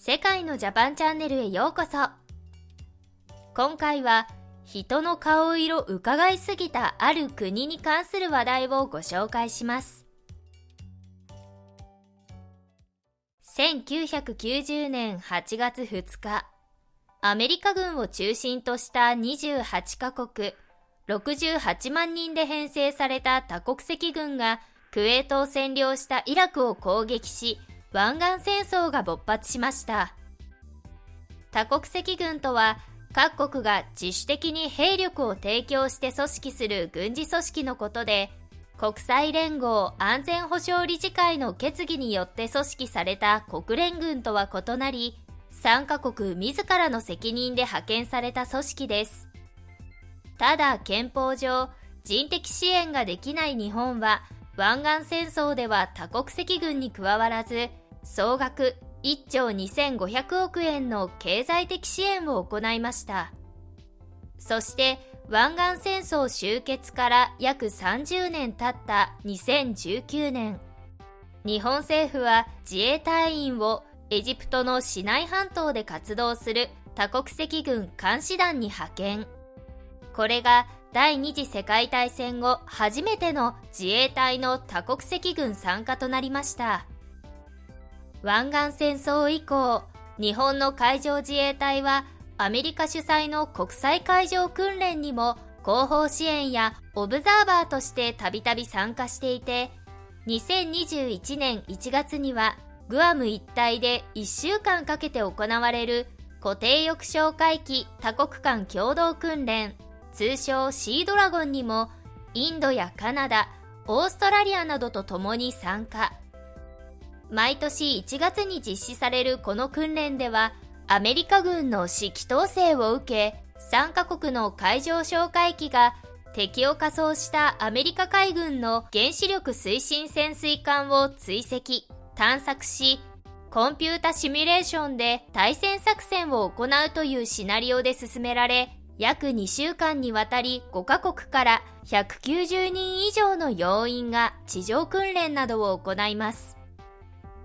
世界のジャパンチャンネルへようこそ。今回は人の顔色伺いすぎたある国に関する話題をご紹介します。1990年8月2日、アメリカ軍を中心とした28カ国、68万人で編成された多国籍軍がクウェートを占領したイラクを攻撃し、湾岸戦争が勃発しました。多国籍軍とは、各国が自主的に兵力を提供して組織する軍事組織のことで、国際連合安全保障理事会の決議によって組織された国連軍とは異なり、参加国自らの責任で派遣された組織です。ただ憲法上、人的支援ができない日本は、湾岸戦争では多国籍軍に加わらず、総額1兆2500億円の経済的支援を行いました。そして湾岸戦争終結から約30年経った2019年、日本政府は自衛隊員をエジプトのシナイ半島で活動する多国籍軍監視団に派遣。これが第二次世界大戦後初めての自衛隊の多国籍軍参加となりました。湾岸戦争以降、日本の海上自衛隊はアメリカ主催の国際海上訓練にも後方支援やオブザーバーとしてたびたび参加していて、2021年1月にはグアム一帯で1週間かけて行われる固定翼哨戒機多国間共同訓練、通称シードラゴンにもインドやカナダ、オーストラリアなどと共に参加。毎年1月に実施されるこの訓練では、アメリカ軍の指揮統制を受け、3カ国の海上哨戒機が敵を仮装したアメリカ海軍の原子力推進潜水艦を追跡、探索し、コンピュータシミュレーションで対戦作戦を行うというシナリオで進められ、約2週間にわたり5カ国から190人以上の要員が地上訓練などを行います。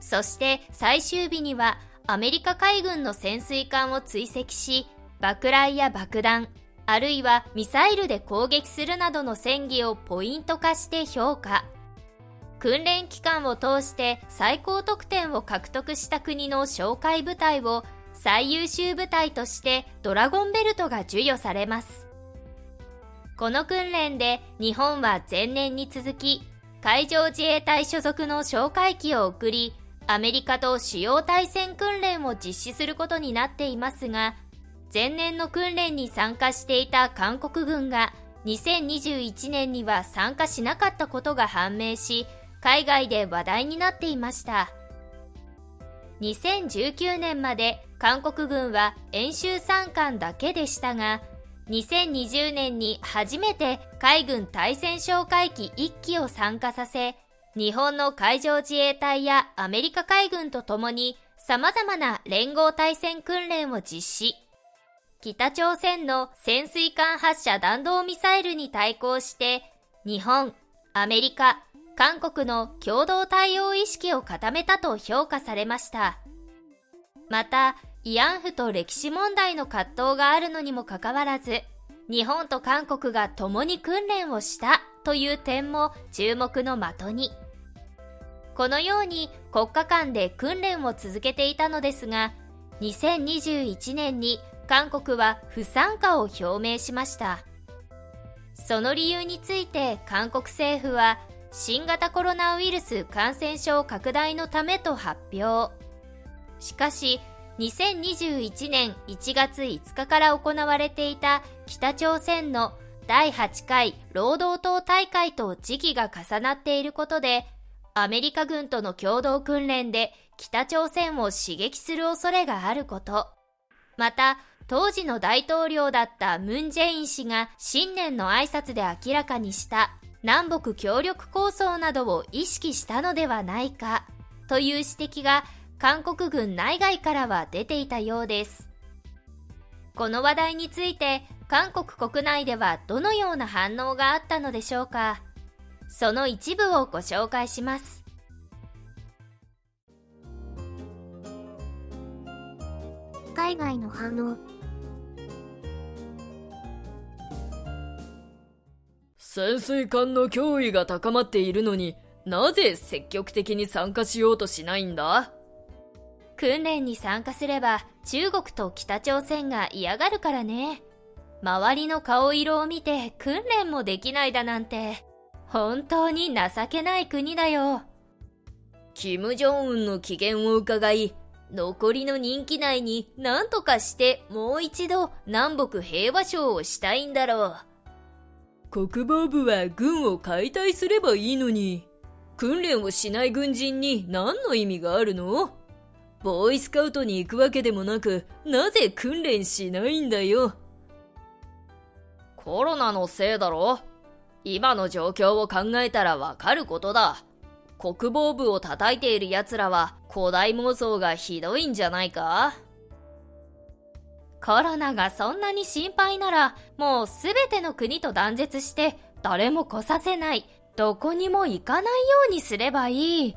そして最終日にはアメリカ海軍の潜水艦を追跡し、爆雷や爆弾、あるいはミサイルで攻撃するなどの戦技をポイント化して評価。訓練期間を通して最高得点を獲得した国の哨戒部隊を最優秀部隊としてドラゴンベルトが授与されます。この訓練で日本は前年に続き、海上自衛隊所属の哨戒機を送り、アメリカと主要対戦訓練を実施することになっていますが、前年の訓練に参加していた韓国軍が2021年には参加しなかったことが判明し、海外で話題になっていました。2019年まで韓国軍は演習参観だけでしたが、2020年に初めて海軍対戦哨戒機1機を参加させ、日本の海上自衛隊やアメリカ海軍と共に様々な連合対戦訓練を実施。北朝鮮の潜水艦発射弾道ミサイルに対抗して、日本、アメリカ、韓国の共同対応意識を固めたと評価されました。また、慰安婦と歴史問題の葛藤があるのにもかかわらず、日本と韓国が共に訓練をしたという点も注目の的に。このように国家間で訓練を続けていたのですが、2021年に韓国は不参加を表明しました。その理由について韓国政府は、新型コロナウイルス感染症拡大のためと発表。しかし、2021年1月5日から行われていた北朝鮮の第8回労働党大会と時期が重なっていることで、アメリカ軍との共同訓練で北朝鮮を刺激する恐れがあること。また、当時の大統領だったムン・ジェイン氏が新年の挨拶で明らかにした南北協力構想などを意識したのではないかという指摘が韓国軍内外からは出ていたようです。この話題について韓国国内ではどのような反応があったのでしょうか。その一部をご紹介します。海外の反応。潜水艦の脅威が高まっているのになぜ積極的に参加しようとしないんだ？訓練に参加すれば中国と北朝鮮が嫌がるからね。周りの顔色を見て訓練もできないだなんて、本当に情けない国だよ。金正恩の機嫌を伺い、残りの任期内に何とかしてもう一度南北平和賞をしたいんだろう。国防部は軍を解体すればいいのに、訓練をしない軍人に何の意味があるの？ボーイスカウトに行くわけでもなく、なぜ訓練しないんだよ。コロナのせいだろ。今の状況を考えたらわかることだ。国防部を叩いている奴らは古代妄想がひどいんじゃないか？コロナがそんなに心配なら、もうすべての国と断絶して誰も来させない、どこにも行かないようにすればいい。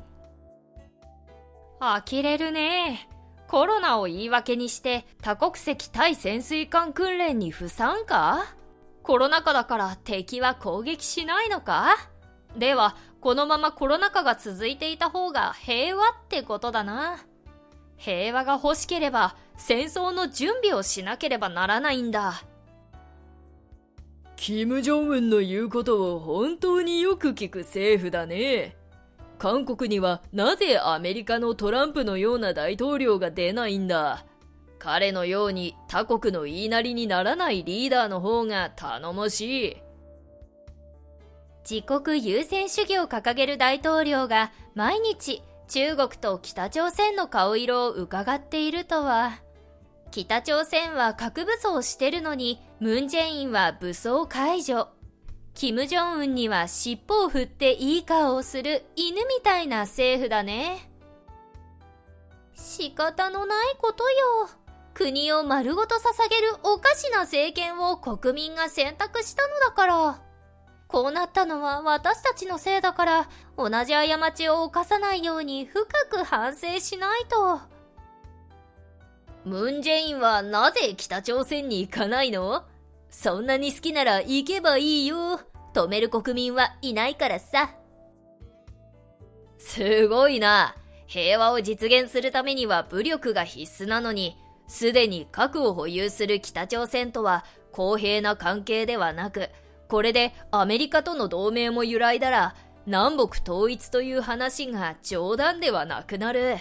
呆れるね。コロナを言い訳にして多国籍対潜水艦訓練に不参加？コロナ禍だから敵は攻撃しないのか？ではこのままコロナ禍が続いていた方が平和ってことだな。平和が欲しければ戦争の準備をしなければならないんだ。金正恩の言うことを本当によく聞く政府だね。韓国にはなぜアメリカのトランプのような大統領が出ないんだ。彼のように他国の言いなりにならないリーダーの方が頼もしい。自国優先主義を掲げる大統領が毎日中国と北朝鮮の顔色を伺っているとは。北朝鮮は核武装してるのにムン・ジェインは武装解除。金正恩には尻尾を振っていい顔をする犬みたいな政府だね。仕方のないことよ。国を丸ごと捧げるおかしな政権を国民が選択したのだから。こうなったのは私たちのせいだから、同じ過ちを犯さないように深く反省しないと。ムン・ジェインはなぜ北朝鮮に行かないの？そんなに好きなら行けばいいよ。止める国民はいないからさ。すごいな。平和を実現するためには武力が必須なのに、すでに核を保有する北朝鮮とは公平な関係ではなく、これでアメリカとの同盟も揺らいだら、南北統一という話が冗談ではなくなる。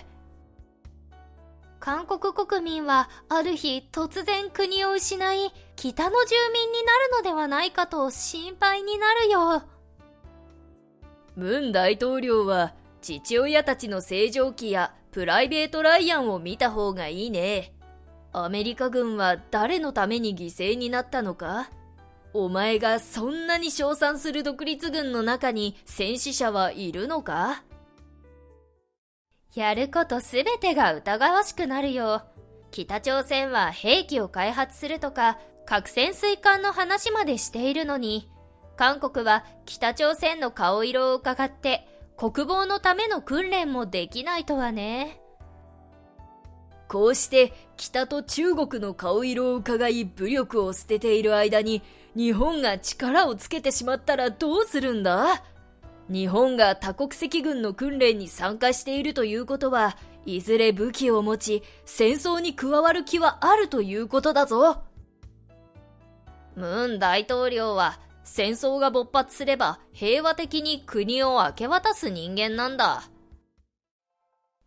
韓国国民はある日突然国を失い、北の住民になるのではないかと心配になるよ。ムン大統領は父親たちの星条旗やプライベートライアンを見た方がいいね。アメリカ軍は誰のために犠牲になったのか？お前がそんなに称賛する独立軍の中に戦死者はいるのか？やることすべてが疑わしくなるよ。北朝鮮は兵器を開発するとか核潜水艦の話までしているのに、韓国は北朝鮮の顔色を伺って国防のための訓練もできないとはね。こうして北と中国の顔色を伺い武力を捨てている間に、日本が力をつけてしまったらどうするんだ？日本が多国籍軍の訓練に参加しているということは、いずれ武器を持ち戦争に加わる気はあるということだぞ。ムン大統領は戦争が勃発すれば平和的に国を明け渡す人間なんだ。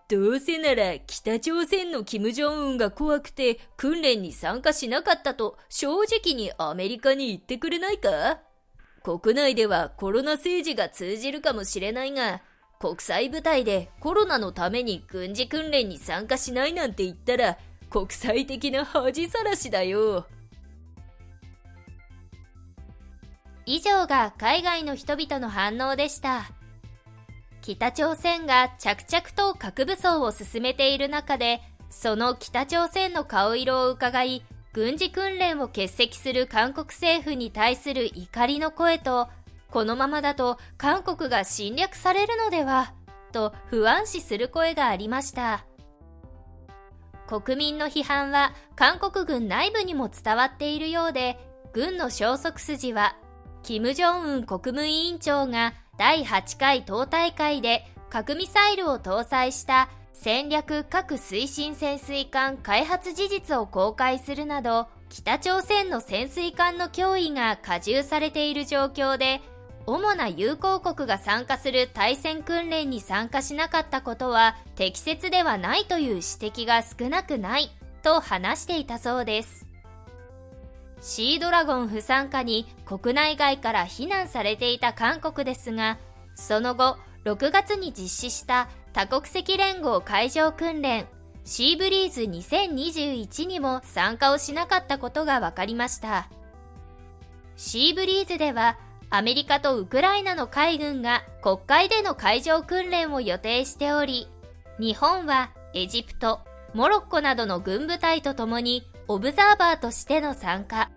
どうせなら北朝鮮の金正恩が怖くて訓練に参加しなかったと正直にアメリカに言ってくれないか？国内ではコロナ政治が通じるかもしれないが、国際舞台でコロナのために軍事訓練に参加しないなんて言ったら国際的な恥さらしだよ。以上が海外の人々の反応でした。北朝鮮が着々と核武装を進めている中で、その北朝鮮の顔色を伺い、軍事訓練を欠席する韓国政府に対する怒りの声と、このままだと韓国が侵略されるのではと不安視する声がありました。国民の批判は韓国軍内部にも伝わっているようで、軍の消息筋は、金正恩国務委員長が第8回党大会で核ミサイルを搭載した戦略核推進潜水艦開発事実を公開するなど、北朝鮮の潜水艦の脅威が加重されている状況で、主な友好国が参加する対戦訓練に参加しなかったことは適切ではないという指摘が少なくないと話していたそうです。シードラゴン不参加に国内外から非難されていた韓国ですが、その後6月に実施した多国籍連合海上訓練シーブリーズ2021にも参加をしなかったことが分かりました。シーブリーズではアメリカとウクライナの海軍が国海での海上訓練を予定しており、日本はエジプト、モロッコなどの軍部隊とともにオブザーバーとしての参加。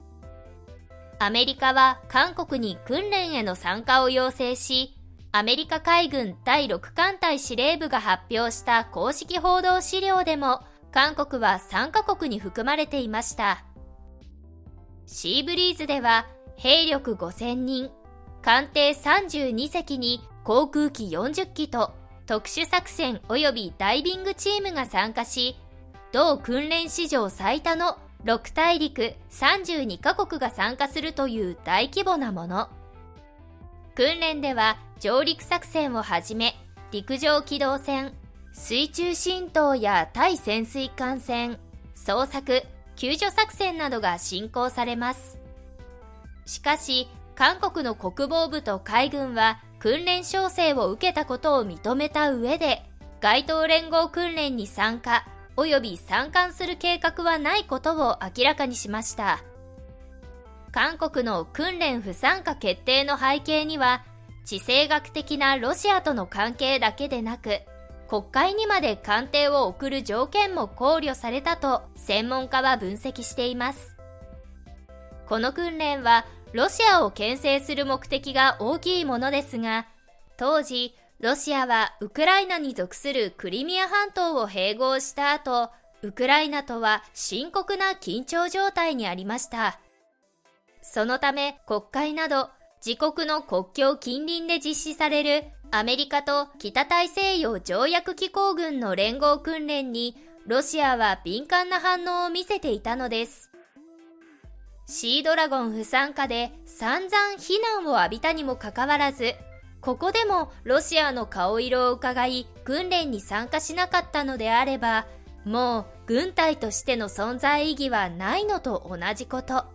アメリカは韓国に訓練への参加を要請し、アメリカ海軍第6艦隊司令部が発表した公式報道資料でも、韓国は3カ国に含まれていました。シーブリーズでは兵力5000人、艦艇32隻に航空機40機と特殊作戦及びダイビングチームが参加し、同訓練史上最多の6大陸32カ国が参加するという大規模なもの。訓練では上陸作戦をはじめ、陸上機動戦、水中浸透や対潜水艦戦、捜索、救助作戦などが進行されます。しかし、韓国の国防部と海軍は訓練招請を受けたことを認めた上で、該当連合訓練に参加及び参観する計画はないことを明らかにしました。韓国の訓練不参加決定の背景には、地政学的なロシアとの関係だけでなく、国会にまで艦艇を送る条件も考慮されたと専門家は分析しています。この訓練はロシアを牽制する目的が大きいものですが、当時ロシアはウクライナに属するクリミア半島を併合した後、ウクライナとは深刻な緊張状態にありました。そのため国会など自国の国境近隣で実施されるアメリカと北大西洋条約機構軍の連合訓練にロシアは敏感な反応を見せていたのです。シードラゴン不参加で散々非難を浴びたにもかかわらず、ここでもロシアの顔色を伺い訓練に参加しなかったのであれば、もう軍隊としての存在意義はないのと同じこと。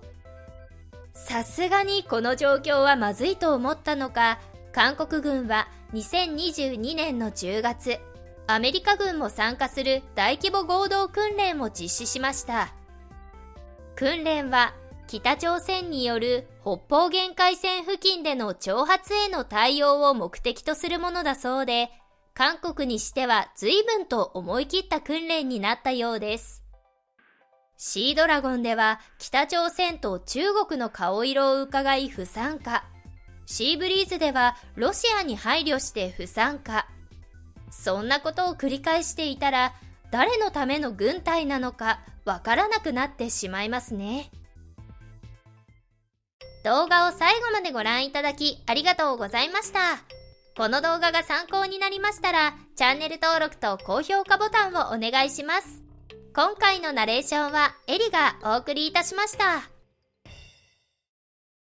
さすがにこの状況はまずいと思ったのか、韓国軍は2022年の10月、アメリカ軍も参加する大規模合同訓練を実施しました。訓練は北朝鮮による北方限界線付近での挑発への対応を目的とするものだそうで、韓国にしては随分と思い切った訓練になったようです。シードラゴンでは北朝鮮と中国の顔色を伺い不参加。シーブリーズではロシアに配慮して不参加。そんなことを繰り返していたら、誰のための軍隊なのかわからなくなってしまいますね。動画を最後までご覧いただきありがとうございました。この動画が参考になりましたら、チャンネル登録と高評価ボタンをお願いします。今回のナレーションはエリがお送りいたしました。